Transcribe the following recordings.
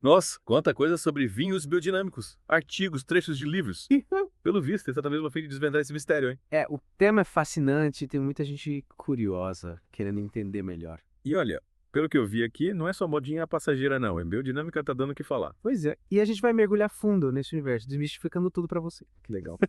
Nossa, quanta coisa sobre vinhos biodinâmicos, artigos, trechos de livros. Pelo visto, você tá mesmo a fim de desvendar esse mistério, hein? O tema é fascinante e tem muita gente curiosa, querendo entender melhor. E olha, pelo que eu vi aqui, não é só modinha passageira não, biodinâmica tá dando o que falar. Pois é, e a gente vai mergulhar fundo nesse universo, desmistificando tudo pra você. Que legal.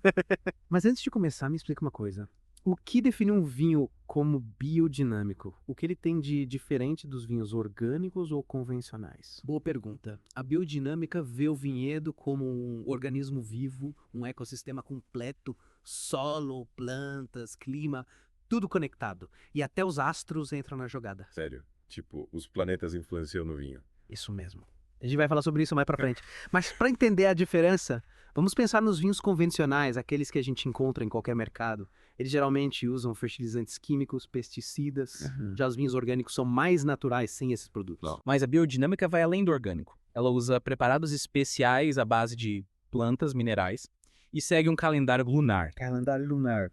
Mas antes de começar, me explica uma coisa. O que define um vinho como biodinâmico? O que ele tem de diferente dos vinhos orgânicos ou convencionais? Boa pergunta. A biodinâmica vê o vinhedo como um organismo vivo, um ecossistema completo, solo, plantas, clima, tudo conectado. E até os astros entram na jogada. Sério, tipo, os planetas influenciam no vinho. Isso mesmo. A gente vai falar sobre isso mais pra frente. Mas para entender a diferença, vamos pensar nos vinhos convencionais, aqueles que a gente encontra em qualquer mercado. Eles geralmente usam fertilizantes químicos, pesticidas. Já os vinhos orgânicos são mais naturais sem esses produtos. Não. Mas a biodinâmica vai além do orgânico. Ela usa preparados especiais à base de plantas, minerais, e segue um calendário lunar. Calendário lunar.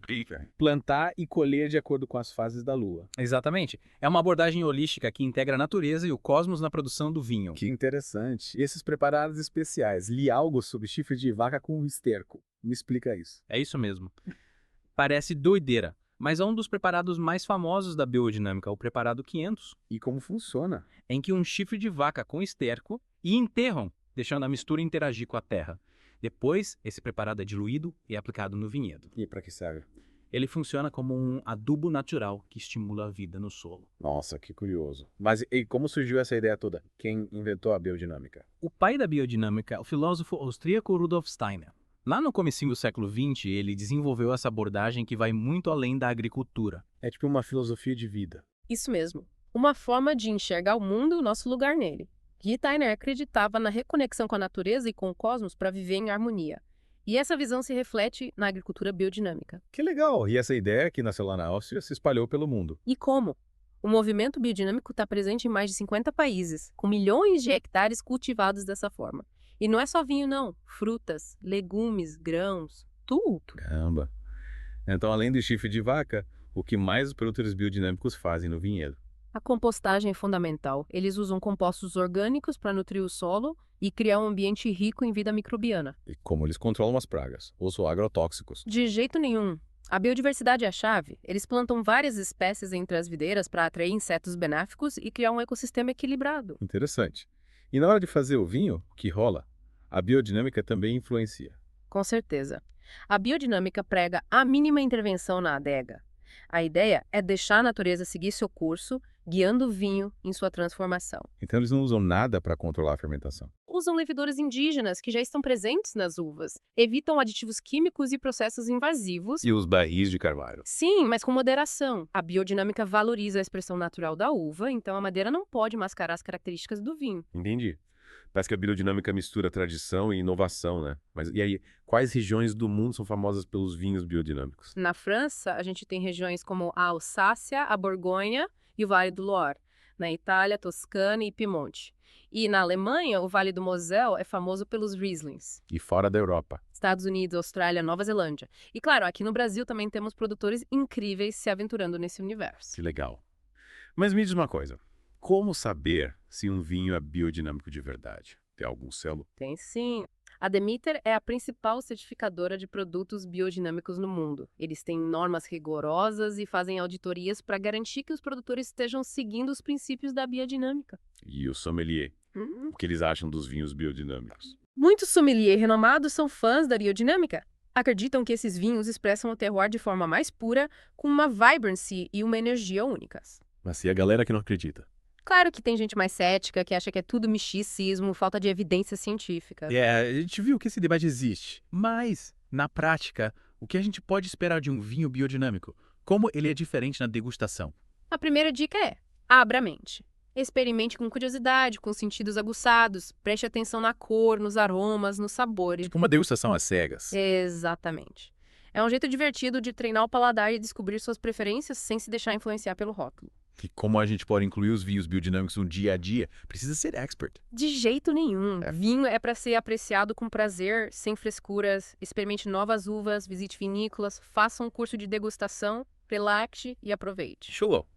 Plantar e colher de acordo com as fases da lua. Exatamente. É uma abordagem holística que integra a natureza e o cosmos na produção do vinho. Que interessante. E esses preparados especiais, li algo sobre chifre de vaca com esterco. Me explica isso. É isso mesmo. Parece doideira, mas é um dos preparados mais famosos da biodinâmica, o preparado 500, E como funciona? em que um chifre de vaca com esterco e enterram, deixando a mistura interagir com a terra. Depois, esse preparado é diluído e é aplicado no vinhedo. E para que serve? Ele funciona como um adubo natural que estimula a vida no solo. Nossa, que curioso. Mas e como surgiu essa ideia toda? Quem inventou a biodinâmica? O pai da biodinâmica é o filósofo austríaco Rudolf Steiner. Lá no comecinho do século XX, ele desenvolveu essa abordagem que vai muito além da agricultura. É tipo uma filosofia de vida. Isso mesmo. Uma forma de enxergar o mundo e o nosso lugar nele. Steiner acreditava na reconexão com a natureza e com o cosmos para viver em harmonia. E essa visão se reflete na agricultura biodinâmica. Que legal! E essa ideia, que nasceu lá na Áustria, se espalhou pelo mundo. E como? O movimento biodinâmico está presente em mais de 50 países, com milhões de hectares cultivados dessa forma. E não é só vinho, não. Frutas, legumes, grãos, tudo. Caramba! Então, além do chifre de vaca, o que mais os produtores biodinâmicos fazem no vinhedo? A compostagem é fundamental. Eles usam compostos orgânicos para nutrir o solo e criar um ambiente rico em vida microbiana. E como eles controlam as pragas, ou são agrotóxicos. De jeito nenhum. A biodiversidade é a chave. Eles plantam várias espécies entre as videiras para atrair insetos benéficos e criar um ecossistema equilibrado. Interessante. E na hora de fazer o vinho, o que rola? A biodinâmica também influencia. Com certeza. A biodinâmica prega a mínima intervenção na adega. A ideia é deixar a natureza seguir seu curso, guiando o vinho em sua transformação. Então eles não usam nada para controlar a fermentação. Usam leveduras indígenas que já estão presentes nas uvas, evitam aditivos químicos e processos invasivos. E os barris de carvalho? Sim, mas com moderação. A biodinâmica valoriza a expressão natural da uva, então a madeira não pode mascarar as características do vinho. Entendi. Parece que a biodinâmica mistura tradição e inovação, né? Mas e aí, quais regiões do mundo são famosas pelos vinhos biodinâmicos? Na França, a gente tem regiões como a Alsácia, a Borgonha e o Vale do Loire. Na Itália, Toscana e Piemonte. E na Alemanha, o Vale do Mosel é famoso pelos Rieslings. E fora da Europa? Estados Unidos, Austrália, Nova Zelândia. E claro, aqui no Brasil também temos produtores incríveis se aventurando nesse universo. Que legal. Mas me diz uma coisa. Como saber se um vinho é biodinâmico de verdade? Tem algum selo? Tem sim. A Demeter é a principal certificadora de produtos biodinâmicos no mundo. Eles têm normas rigorosas e fazem auditorias para garantir que os produtores estejam seguindo os princípios da biodinâmica. E o sommelier? O que eles acham dos vinhos biodinâmicos? Muitos sommeliers renomados são fãs da biodinâmica. Acreditam que esses vinhos expressam o terroir de forma mais pura, com uma vibrancy e uma energia únicas. Mas e a galera que não acredita? Claro que tem gente mais cética, que acha que é tudo misticismo, falta de evidência científica. A gente viu que esse debate existe, mas, na prática, o que a gente pode esperar de um vinho biodinâmico? Como ele é diferente na degustação? A primeira dica é: abra a mente. Experimente com curiosidade, com sentidos aguçados, preste atenção na cor, nos aromas, nos sabores. Tipo uma degustação às cegas. Exatamente. É um jeito divertido de treinar o paladar e descobrir suas preferências sem se deixar influenciar pelo rótulo. E como a gente pode incluir os vinhos biodinâmicos no dia a dia? Precisa ser expert. De jeito nenhum. Vinho é para ser apreciado com prazer, sem frescuras. Experimente novas uvas, visite vinícolas, faça um curso de degustação, relaxe e aproveite. Show!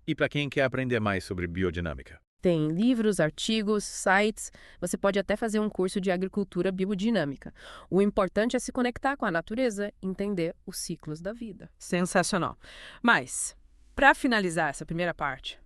E para quem quer aprender mais sobre biodinâmica? Tem livros, artigos, sites. Você pode até fazer um curso de agricultura biodinâmica. O importante é se conectar com a natureza, entender os ciclos da vida. Sensacional. Mas, para finalizar essa primeira parte,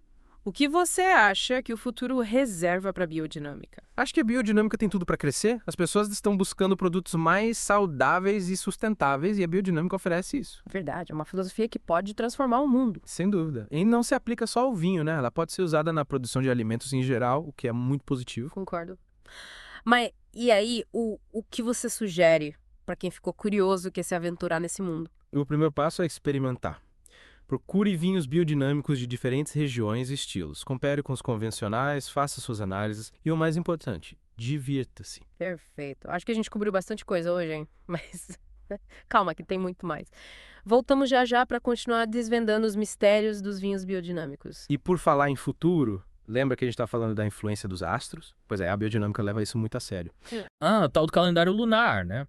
o que você acha que o futuro reserva para a biodinâmica? Acho que a biodinâmica tem tudo para crescer. As pessoas estão buscando produtos mais saudáveis e sustentáveis e a biodinâmica oferece isso. Verdade, é uma filosofia que pode transformar o mundo. Sem dúvida. E não se aplica só ao vinho, né? Ela pode ser usada na produção de alimentos em geral, o que é muito positivo. Concordo. Mas, e aí, o que você sugere para quem ficou curioso que se aventurar nesse mundo? O primeiro passo é experimentar. Procure vinhos biodinâmicos de diferentes regiões e estilos. Compare com os convencionais, faça suas análises e, o mais importante, divirta-se. Perfeito. Acho que a gente cobriu bastante coisa hoje, hein? Mas calma, que tem muito mais. Voltamos já já para continuar desvendando os mistérios dos vinhos biodinâmicos. E por falar em futuro, lembra que a gente está falando da influência dos astros? Pois é, a biodinâmica leva isso muito a sério. Ah, o tal do calendário lunar, né?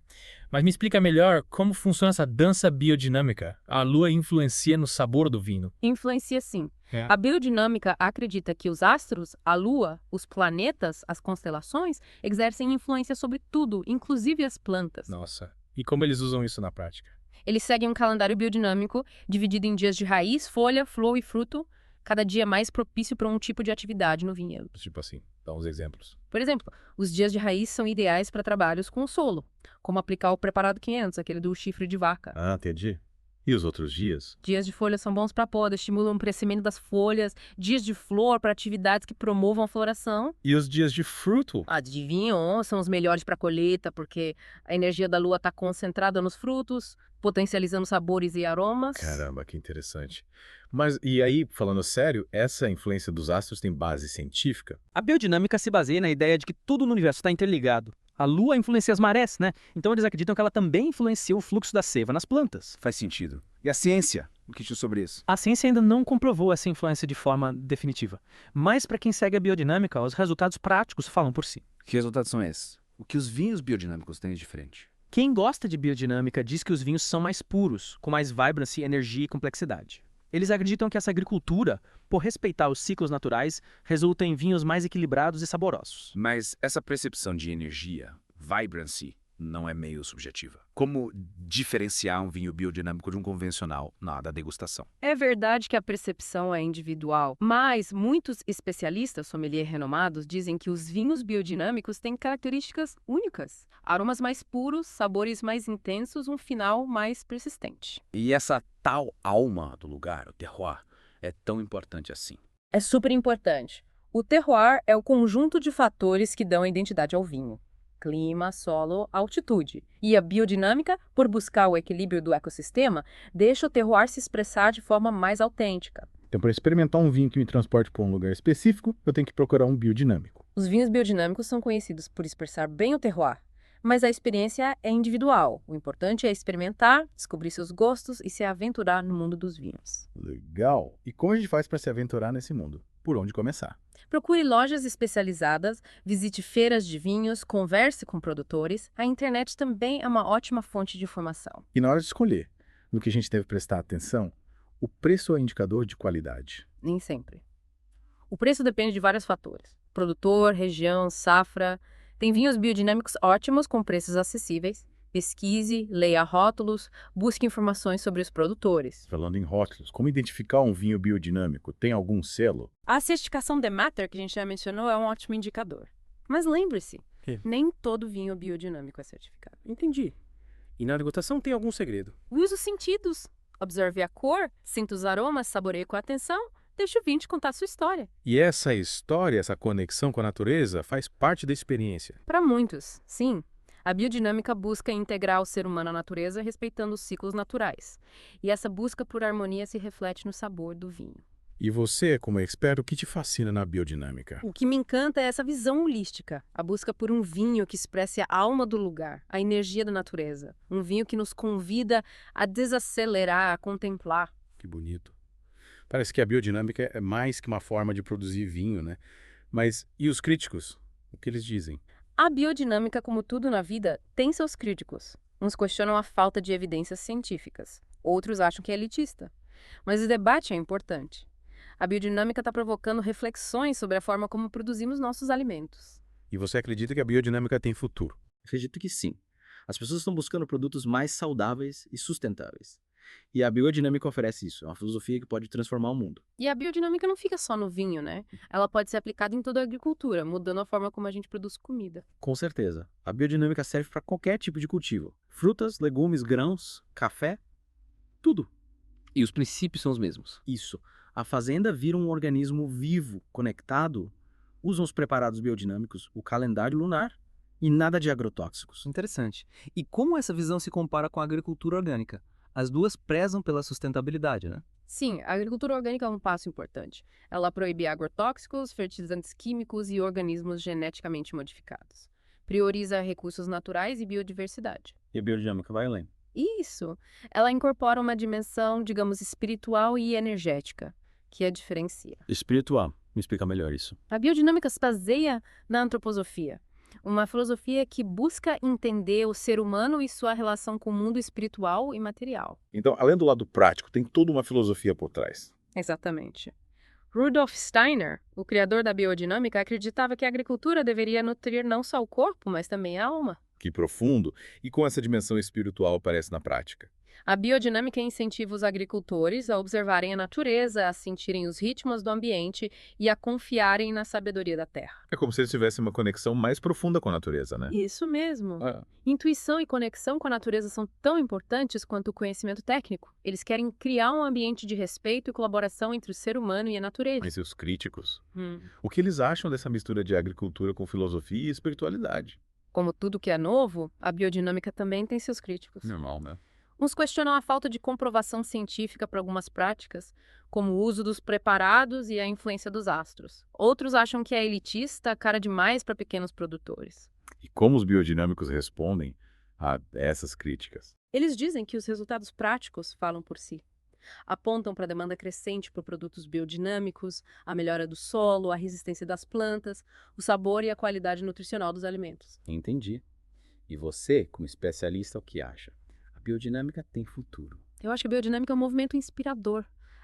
Mas me explica melhor como funciona essa dança biodinâmica. A lua influencia no sabor do vinho. Influencia sim. É. A biodinâmica acredita que os astros, a lua, os planetas, as constelações, exercem influência sobre tudo, inclusive as plantas. Nossa, e como eles usam isso na prática? Eles seguem um calendário biodinâmico dividido em dias de raiz, folha, flor e fruto, cada dia mais propício para um tipo de atividade no vinhedo. Tipo assim, dá uns exemplos. Por exemplo, os dias de raiz são ideais para trabalhos com o solo, como aplicar o preparado 500, aquele do chifre de vaca. Ah, entendi. E os outros dias? Dias de folha são bons para poda, estimulam o crescimento das folhas. Dias de flor para atividades que promovam a floração. E os dias de fruto? Adivinham, são os melhores para colheita, porque a energia da lua está concentrada nos frutos, potencializando sabores e aromas. Caramba, que interessante. Mas, e aí, falando sério, essa influência dos astros tem base científica? A biodinâmica se baseia na ideia de que tudo no universo está interligado. A Lua influencia as marés, né? Então eles acreditam que ela também influencia o fluxo da seiva nas plantas. Faz sentido. E a ciência? O que diz sobre isso? A ciência ainda não comprovou essa influência de forma definitiva. Mas para quem segue a biodinâmica, os resultados práticos falam por si. Que resultados são esses? O que os vinhos biodinâmicos têm de diferente? Quem gosta de biodinâmica diz que os vinhos são mais puros, com mais vibrancy, energia e complexidade. Eles acreditam que essa agricultura, por respeitar os ciclos naturais, resulta em vinhos mais equilibrados e saborosos. Mas essa percepção de energia, vibrancy, não é meio subjetiva. Como diferenciar um vinho biodinâmico de um convencional na hora da degustação? É verdade que a percepção é individual, mas muitos especialistas, sommelier renomados, dizem que os vinhos biodinâmicos têm características únicas. Aromas mais puros, sabores mais intensos, um final mais persistente. E essa tal alma do lugar, o terroir, é tão importante assim. É super importante. O terroir é o conjunto de fatores que dão a identidade ao vinho. Clima, solo, altitude. E a biodinâmica, por buscar o equilíbrio do ecossistema, deixa o terroir se expressar de forma mais autêntica. Então, para experimentar um vinho que me transporte para um lugar específico, eu tenho que procurar um biodinâmico. Os vinhos biodinâmicos são conhecidos por expressar bem o terroir, mas a experiência é individual. O importante é experimentar, descobrir seus gostos e se aventurar no mundo dos vinhos. Legal! E como a gente faz para se aventurar nesse mundo? Por onde começar? Procure lojas especializadas, visite feiras de vinhos, converse com produtores. A internet também é uma ótima fonte de informação. E na hora de escolher, no que a gente deve prestar atenção, o preço é indicador de qualidade. Nem sempre. O preço depende de vários fatores. Produtor, região, safra. Tem vinhos biodinâmicos ótimos com preços acessíveis. Pesquise, leia rótulos, busque informações sobre os produtores. Falando em rótulos, como identificar um vinho biodinâmico? Tem algum selo? A certificação Demeter, que a gente já mencionou, é um ótimo indicador. Mas lembre-se, Que? nem todo vinho biodinâmico é certificado. Entendi. E na degustação tem algum segredo? Use os sentidos. Observe a cor, sinta os aromas, saboreie com atenção. Deixe o vinho te contar a sua história. E essa história, essa conexão com a natureza, faz parte da experiência. Para muitos, sim. A biodinâmica busca integrar o ser humano à natureza, respeitando os ciclos naturais. E essa busca por harmonia se reflete no sabor do vinho. E você, como expert, o que te fascina na biodinâmica? O que me encanta é essa visão holística, a busca por um vinho que expresse a alma do lugar, a energia da natureza. Um vinho que nos convida a desacelerar, a contemplar. Que bonito. Parece que a biodinâmica é mais que uma forma de produzir vinho, né? Mas e os críticos? O que eles dizem? A biodinâmica, como tudo na vida, tem seus críticos. Uns questionam a falta de evidências científicas, outros acham que é elitista. Mas o debate é importante. A biodinâmica está provocando reflexões sobre a forma como produzimos nossos alimentos. E você acredita que a biodinâmica tem futuro? Acredito que sim. As pessoas estão buscando produtos mais saudáveis e sustentáveis. E a biodinâmica oferece isso. É uma filosofia que pode transformar o mundo. E a biodinâmica não fica só no vinho, né? Ela pode ser aplicada em toda a agricultura, mudando a forma como a gente produz comida. Com certeza. A biodinâmica serve para qualquer tipo de cultivo. Frutas, legumes, grãos, café, tudo. E os princípios são os mesmos. Isso. A fazenda vira um organismo vivo, conectado. Usam os preparados biodinâmicos, o calendário lunar e nada de agrotóxicos. Interessante. E como essa visão se compara com a agricultura orgânica? As duas prezam pela sustentabilidade, né? Sim, a agricultura orgânica é um passo importante. Ela proíbe agrotóxicos, fertilizantes químicos e organismos geneticamente modificados. Prioriza recursos naturais e biodiversidade. E a biodinâmica vai além. Isso! Ela incorpora uma dimensão, digamos, espiritual e energética, que a diferencia. Espiritual. Me explica melhor isso. A biodinâmica se baseia na antroposofia, uma filosofia que busca entender o ser humano e sua relação com o mundo espiritual e material. Então, além do lado prático, tem toda uma filosofia por trás. Exatamente. Rudolf Steiner, o criador da biodinâmica, acreditava que a agricultura deveria nutrir não só o corpo, mas também a alma. Que profundo e com essa dimensão espiritual aparece na prática. A biodinâmica incentiva os agricultores a observarem a natureza, a sentirem os ritmos do ambiente e a confiarem na sabedoria da terra. É como se eles tivessem uma conexão mais profunda com a natureza, né? Isso mesmo. É. Intuição e conexão com a natureza são tão importantes quanto o conhecimento técnico. Eles querem criar um ambiente de respeito e colaboração entre o ser humano e a natureza. Mas e os críticos? Hum. O que eles acham dessa mistura de agricultura com filosofia e espiritualidade? Como tudo que é novo, a biodinâmica também tem seus críticos. Normal, né? Uns questionam a falta de comprovação científica para algumas práticas, como o uso dos preparados e a influência dos astros. Outros acham que é elitista, cara demais para pequenos produtores. E como os biodinâmicos respondem a essas críticas? Eles dizem que os resultados práticos falam por si. Apontam para a demanda crescente por produtos biodinâmicos, a melhora do solo, a resistência das plantas, o sabor e a qualidade nutricional dos alimentos. Entendi. E você, como especialista, o que acha? A biodinâmica tem futuro. Eu acho que a biodinâmica é um movimento inspirador.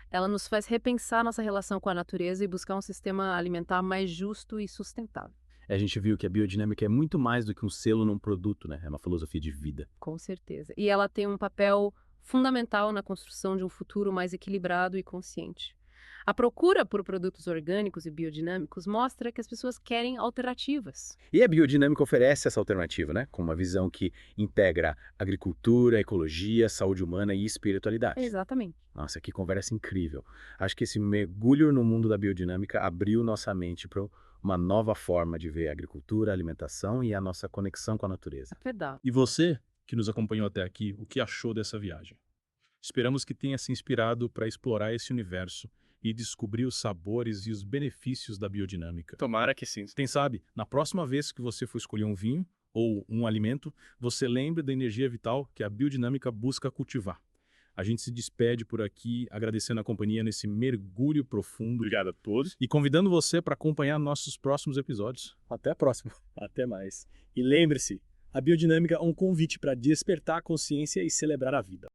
Ela nos faz repensar nossa relação com a natureza e buscar um sistema alimentar mais justo e sustentável. A gente viu que a biodinâmica é muito mais do que um selo num produto, né? É uma filosofia de vida. Com certeza. E ela tem um papel fundamental na construção de um futuro mais equilibrado e consciente. A procura por produtos orgânicos e biodinâmicos mostra que as pessoas querem alternativas. E a biodinâmica oferece essa alternativa, né? Com uma visão que integra agricultura, ecologia, saúde humana e espiritualidade. Exatamente. Nossa, que conversa incrível. Acho que esse mergulho no mundo da biodinâmica abriu nossa mente para uma nova forma de ver a agricultura, a alimentação e a nossa conexão com a natureza. É verdade. E você, que nos acompanhou até aqui, o que achou dessa viagem? Esperamos que tenha se inspirado para explorar esse universo e descobrir os sabores e os benefícios da biodinâmica. Tomara que sim. Quem sabe, na próxima vez que você for escolher um vinho ou um alimento, você lembre da energia vital que a biodinâmica busca cultivar. A gente se despede por aqui, agradecendo a companhia nesse mergulho profundo. Obrigado a todos. E convidando você para acompanhar nossos próximos episódios. Até a próxima. Até mais. E lembre-se, a biodinâmica é um convite para despertar a consciência e celebrar a vida.